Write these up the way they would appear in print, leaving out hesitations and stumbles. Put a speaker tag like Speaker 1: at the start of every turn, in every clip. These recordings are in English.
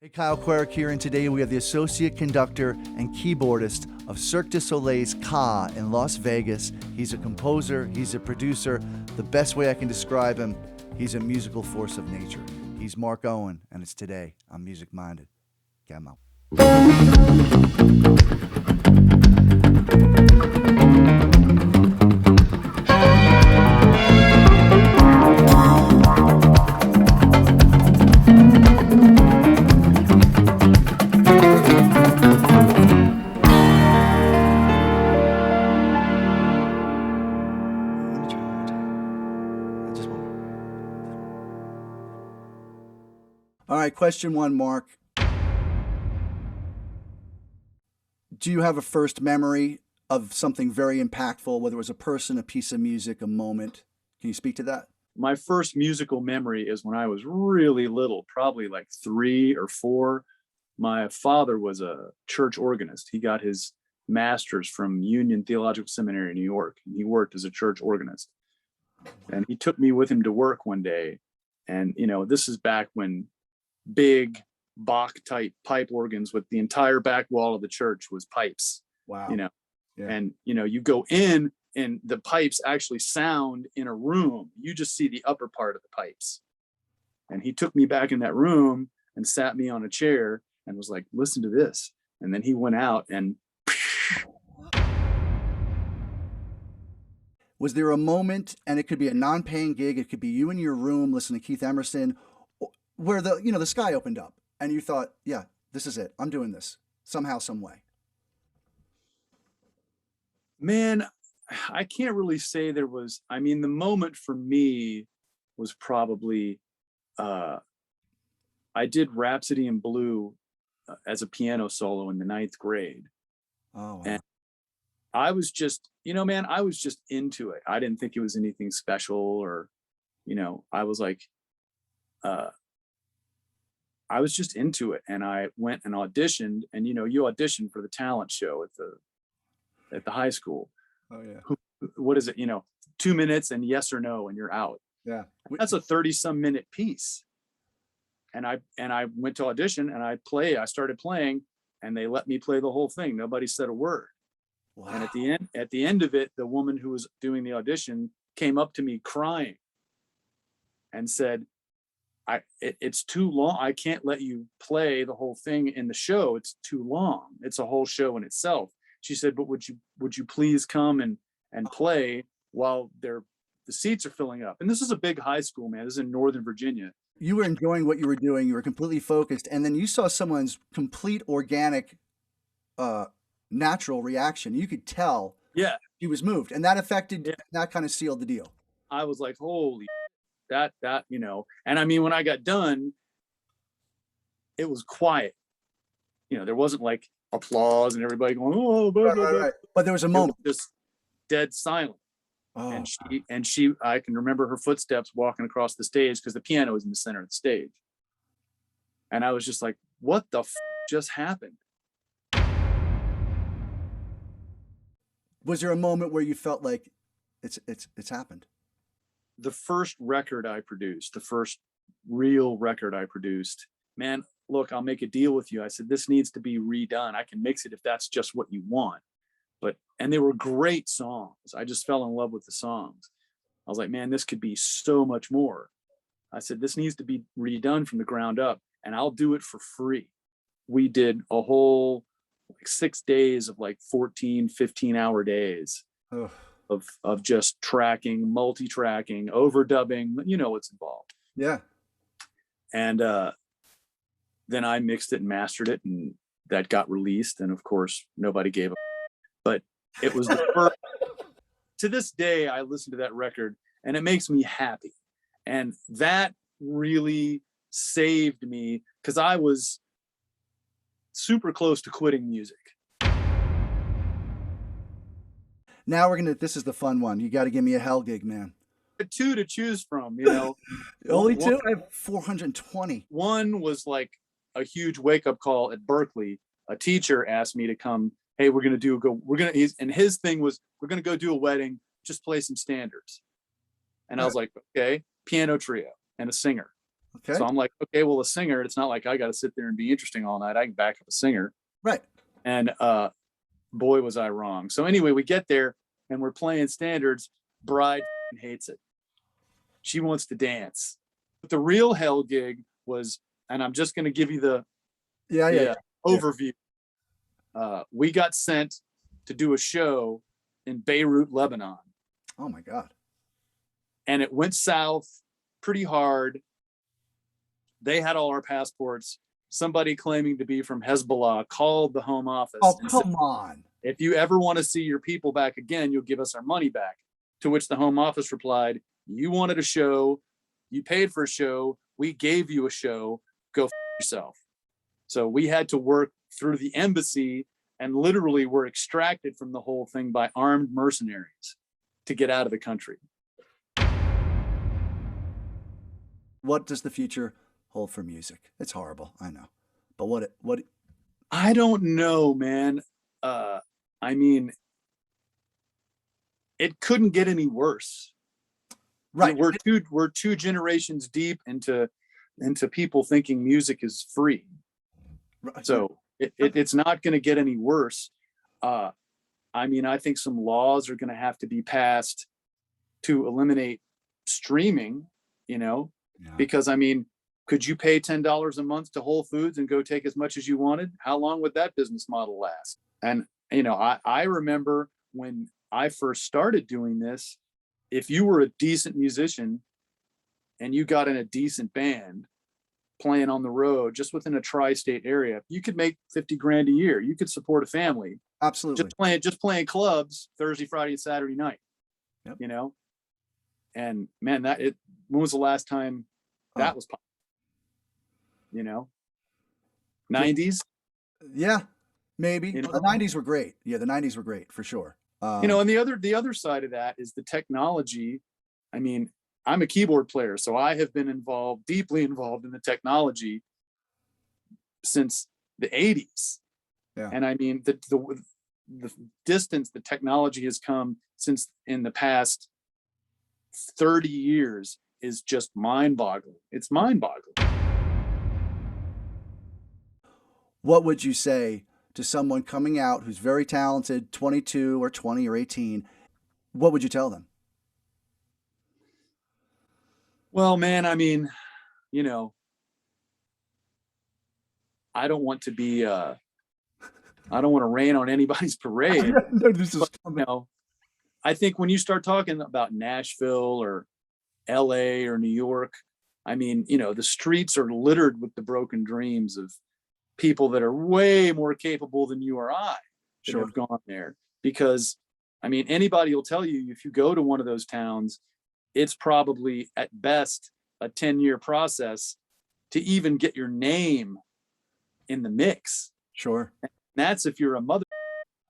Speaker 1: Hey, Kyle Querec here, and today we have the associate conductor and keyboardist of Cirque du Soleil's Ka in Las Vegas. He's a composer, he's a producer. The best way I can describe him, he's a musical force of nature. He's Mark Owen, and it's today on Music Minded. Gamma. All right, question one, Mark. Do you have a first memory of something very impactful, whether it was a person, a piece of music, a moment? Can you speak to that?
Speaker 2: My first musical memory is when I was really little, probably like 3 or 4. My father was a church organist. He got his master's from Union Theological Seminary in New York. And he worked as a church organist. And he took me with him to work one day. And, you know, this is back when big Bach type pipe organs with the entire back wall of the church was pipes.
Speaker 1: Wow.
Speaker 2: You know,
Speaker 1: Yeah.
Speaker 2: and, you know, you go in and the pipes actually sound in a room. You just see the upper part of the pipes. And he took me back in that room and sat me on a chair and was like, listen to this. And then he went out and
Speaker 1: Was there a moment, and it could be a non-paying gig, it could be you in your room listening to Keith Emerson, where the sky opened up and you thought, yeah, this is it. I'm doing this somehow, some way.
Speaker 2: man, I can't really say there was, I mean, the moment for me was probably, I did Rhapsody in Blue as a piano solo in the 9th grade.
Speaker 1: Oh, wow.
Speaker 2: And I was just, man, I was just into it. I didn't think it was anything special or, I was like, I was just into it. And I went and auditioned, and, you audition for the talent show at the high school.
Speaker 1: Oh, yeah.
Speaker 2: What is it? 2 minutes and yes or no, and you're out.
Speaker 1: Yeah.
Speaker 2: That's a 30-some minute piece. And I went to audition and I started playing, and they let me play the whole thing. Nobody said a word.
Speaker 1: Wow.
Speaker 2: And at the end of it, the woman who was doing the audition came up to me crying and said, it's too long. I can't let you play the whole thing in the show. It's too long. It's a whole show in itself. She said, but would you please come and play while the seats are filling up? And this is a big high school, man. This is in Northern Virginia.
Speaker 1: You were enjoying what you were doing. You were completely focused. And then you saw someone's complete organic, natural reaction. You could tell he was moved. And that affected, that kind of sealed the deal.
Speaker 2: I was like, holy, that, and I mean, when I got done, it was quiet. There wasn't like applause and everybody going, oh, blah, blah, blah.
Speaker 1: Right. But there was a moment.
Speaker 2: It was just dead silent. Oh. And she, I can remember her footsteps walking across the stage because the piano was in the center of the stage. And I was just like, what the just happened?
Speaker 1: Was there a moment where you felt like it's happened?
Speaker 2: The first record I produced, the first real record I produced, man, look, I'll make a deal with you. I said, this needs to be redone. I can mix it if that's just what you want. And they were great songs. I just fell in love with the songs. I was like, man, this could be so much more. I said, this needs to be redone from the ground up, and I'll do it for free. We did a whole 6 days of 14, 15-hour days of just tracking, multi-tracking, overdubbing, what's involved.
Speaker 1: Yeah. And
Speaker 2: then I mixed it and mastered it, and that got released. And of course, nobody gave a but it was the first. To this day, I listen to that record and it makes me happy. And that really saved me because I was super close to quitting music.
Speaker 1: Now this is the fun one. You got to give me a hell gig, man.
Speaker 2: 2 to choose from,
Speaker 1: Only 2? I have 420.
Speaker 2: One was like a huge wake-up call at Berkeley. A teacher asked me to come. Hey, his thing was, we're going to go do a wedding, just play some standards. And I was like, okay, piano trio and a singer.
Speaker 1: Okay.
Speaker 2: So I'm like, okay, well, a singer, it's not like I got to sit there and be interesting all night. I can back up a singer.
Speaker 1: Right.
Speaker 2: And boy, was I wrong. So anyway, we get there and we're playing standards. Bride hates it. She wants to dance. But the real hell gig was, and I'm just going to give you the overview. We got sent to do a show in Beirut, Lebanon.
Speaker 1: Oh my God.
Speaker 2: And it went south pretty hard. They had all our passports. Somebody claiming to be from Hezbollah called the home office.
Speaker 1: Oh,
Speaker 2: and
Speaker 1: come
Speaker 2: said,
Speaker 1: on.
Speaker 2: if you ever want to see your people back again, you'll give us our money back. To which the home office replied, you wanted a show. You paid for a show. We gave you a show. Go yourself. So we had to work through the embassy and literally were extracted from the whole thing by armed mercenaries to get out of the country.
Speaker 1: What does the future hold for music? It's horrible, I know. But what
Speaker 2: I don't know, man. I mean, it couldn't get any worse.
Speaker 1: right.
Speaker 2: We're two generations deep into people thinking music is free.
Speaker 1: Right.
Speaker 2: So it's not going to get any worse. I mean, I think some laws are going to have to be passed to eliminate streaming, because I mean, could you pay $10 a month to Whole Foods and go take as much as you wanted? How long would that business model last? And, I remember when I first started doing this, if you were a decent musician and you got in a decent band playing on the road, just within a tri-state area, you could make 50 grand a year. You could support a family.
Speaker 1: Absolutely.
Speaker 2: Just playing clubs Thursday, Friday, and Saturday night.
Speaker 1: Yep.
Speaker 2: And man, when was the last time that was possible? 90s.
Speaker 1: Yeah, maybe. The 90s were great. Yeah, the 90s were great for sure.
Speaker 2: And the other side of that is the technology. I mean, I'm a keyboard player, so I have been deeply involved in the technology since the 80s.
Speaker 1: Yeah.
Speaker 2: And I mean, the distance the technology has come since in the past 30 years is just mind-boggling. It's mind-boggling.
Speaker 1: What would you say to someone coming out who's very talented, 22 or 20 or 18? What would you tell them?
Speaker 2: Well, man, I mean, I don't want to be I don't want to rain on anybody's parade. But, I think when you start talking about Nashville or LA or New York, I mean, the streets are littered with the broken dreams of people that are way more capable than you or I that have gone there. Because, I mean, anybody will tell you, if you go to one of those towns, it's probably at best a 10-year process to even get your name in the mix.
Speaker 1: Sure.
Speaker 2: And that's if you're a mother.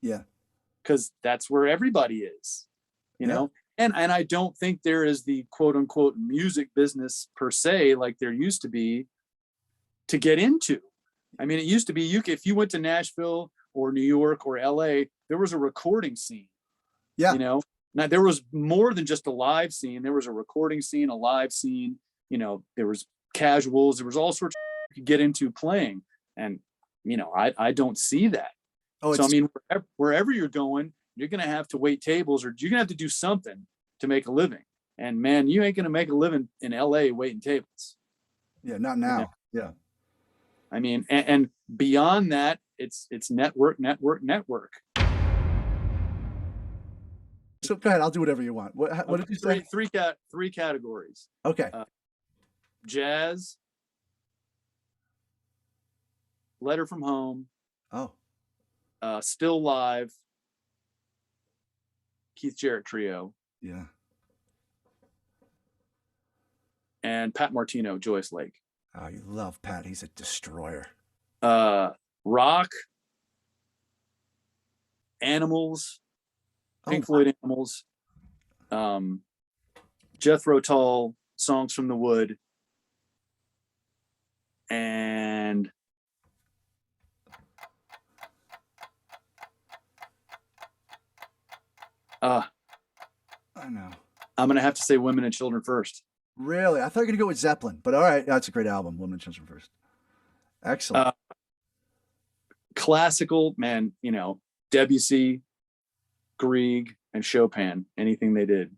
Speaker 1: Yeah.
Speaker 2: Because that's where everybody is, know. And I don't think there is the quote unquote music business per se like there used to be to get into. I mean, it used to be if you went to Nashville or New York or LA, there was a recording scene.
Speaker 1: Yeah.
Speaker 2: Now there was more than just a live scene. There was a recording scene, a live scene. There was casuals. There was all sorts of you could get into playing. And I don't see that. So I mean, wherever you're going, you're going to have to wait tables, or you're going to have to do something to make a living. And man, you ain't going to make a living in LA waiting tables.
Speaker 1: Yeah, not now. Yeah.
Speaker 2: I mean, and beyond that, it's network.
Speaker 1: So go ahead. I'll do whatever you want. What did you say?
Speaker 2: Three categories.
Speaker 1: Okay.
Speaker 2: Jazz, Letter from Home.
Speaker 1: Oh.
Speaker 2: Still Live, Keith Jarrett Trio.
Speaker 1: Yeah.
Speaker 2: And Pat Martino, Joyous Lake.
Speaker 1: Oh, you love Pat. He's a destroyer.
Speaker 2: Rock, Animals, Pink Floyd Animals, Jethro Tull, Songs from the Wood, and
Speaker 1: I know.
Speaker 2: I'm going to have to say Women and Children first.
Speaker 1: Really? I thought you were going to go with Zeppelin, but all right. That's a great album. Woman Children First. Excellent.
Speaker 2: Uh, Classical, man, Debussy, Grieg, and Chopin, anything they did.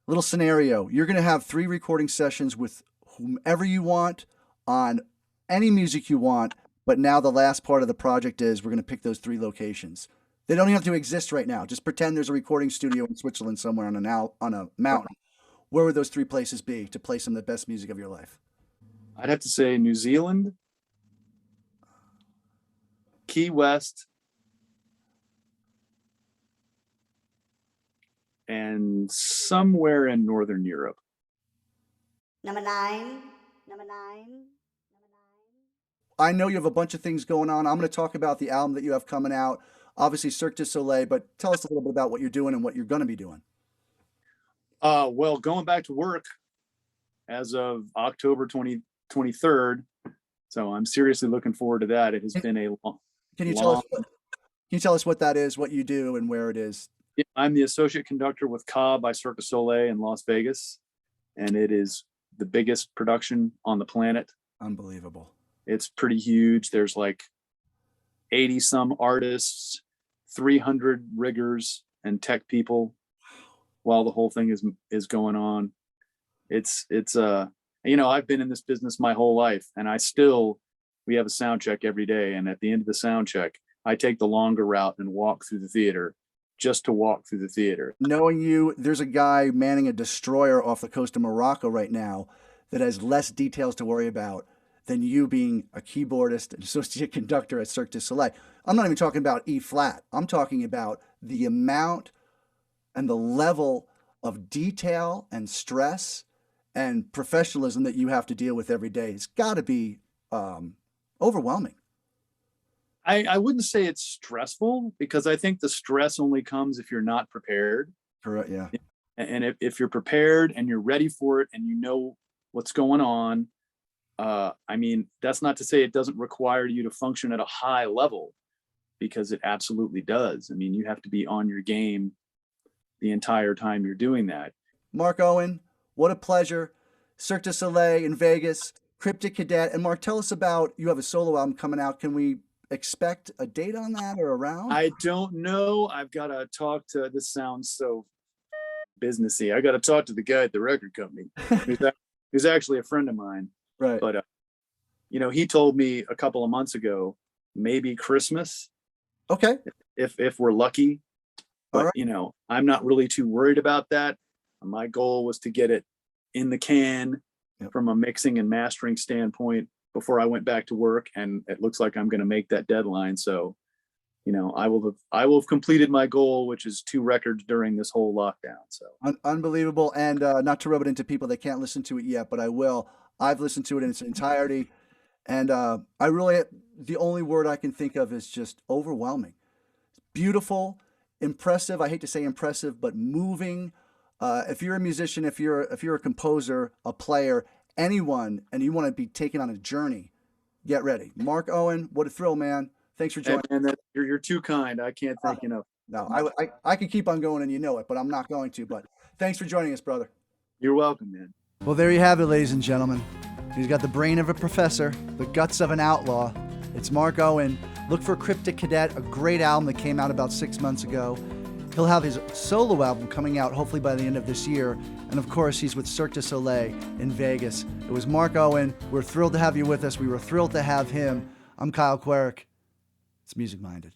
Speaker 1: Little scenario. You're going to have 3 recording sessions with whomever you want on any music you want, but now the last part of the project is we're going to pick those 3 locations. They don't even have to exist right now. Just pretend there's a recording studio in Switzerland somewhere on a mountain. Where would those 3 places be to play some of the best music of your life?
Speaker 2: I'd have to say New Zealand, Key West, and somewhere in Northern Europe.
Speaker 3: Number 9. Number 9.
Speaker 1: I know you have a bunch of things going on. I'm going to talk about the album that you have coming out. Obviously, Cirque du Soleil, but tell us a little bit about what you're doing and what you're going to be doing.
Speaker 2: Well, going back to work as of October 23rd. So I'm seriously looking forward to that. It has been a long.
Speaker 1: Can you tell us what that is, what you do, and where it is?
Speaker 2: I'm the associate conductor with Ka by Cirque du Soleil in Las Vegas, and it is the biggest production on the planet.
Speaker 1: Unbelievable.
Speaker 2: It's pretty huge. There's like 80 some artists, 300 riggers and tech people while the whole thing is going on. It's I've been in this business my whole life, and we have a sound check every day. And at the end of the sound check, I take the longer route and walk through the theater just to walk through the theater.
Speaker 1: Knowing you, there's a guy manning a destroyer off the coast of Morocco right now that has less details to worry about than you being a keyboardist and associate conductor at Cirque du Soleil. I'm not even talking about E flat. I'm talking about the amount and the level of detail and stress and professionalism that you have to deal with every day. It's got to be overwhelming.
Speaker 2: I wouldn't say it's stressful, because I think the stress only comes if you're not prepared.
Speaker 1: Correct. Yeah.
Speaker 2: And if you're prepared and you're ready for it and you know what's going on, that's not to say it doesn't require you to function at a high level, because it absolutely does. I mean, you have to be on your game the entire time you're doing that.
Speaker 1: Mark Owen, what a pleasure. Cirque du Soleil in Vegas, Cryptic Cadet. And Mark, tell us about, you have a solo album coming out. Can we expect a date on that or around?
Speaker 2: I don't know. I've got to talk to, this sounds so businessy. I got to talk to the guy at the record company who's actually a friend of mine.
Speaker 1: Right.
Speaker 2: But, he told me a couple of months ago, maybe Christmas.
Speaker 1: Okay.
Speaker 2: If we're lucky. But,
Speaker 1: right.
Speaker 2: I'm not really too worried about that. My goal was to get it in the can from a mixing and mastering standpoint before I went back to work. And it looks like I'm going to make that deadline. So, I will have completed my goal, which is 2 records during this whole lockdown. So
Speaker 1: Unbelievable. And not to rub it into people that can't listen to it yet, but I will. I've listened to it in its entirety. And the only word I can think of is just overwhelming. Beautiful, impressive. I hate to say impressive, but moving. If you're a musician, if you're a composer, a player, anyone, and you want to be taken on a journey, get ready. Mark Owen, what a thrill, man. Thanks for joining.
Speaker 2: And you're too kind. I can't thank enough.
Speaker 1: No, I could keep on going, and you know it, but I'm not going to. But thanks for joining us, brother.
Speaker 2: You're welcome, man.
Speaker 1: Well, there you have it, ladies and gentlemen. He's got the brain of a professor, the guts of an outlaw. It's Mark Owen. Look for Cryptic Cadet, a great album that came out about 6 months ago. He'll have his solo album coming out hopefully by the end of this year. And of course, he's with Cirque du Soleil in Vegas. It was Mark Owen. We're thrilled to have you with us. We were thrilled to have him. I'm Kyle Querec. It's Music Minded.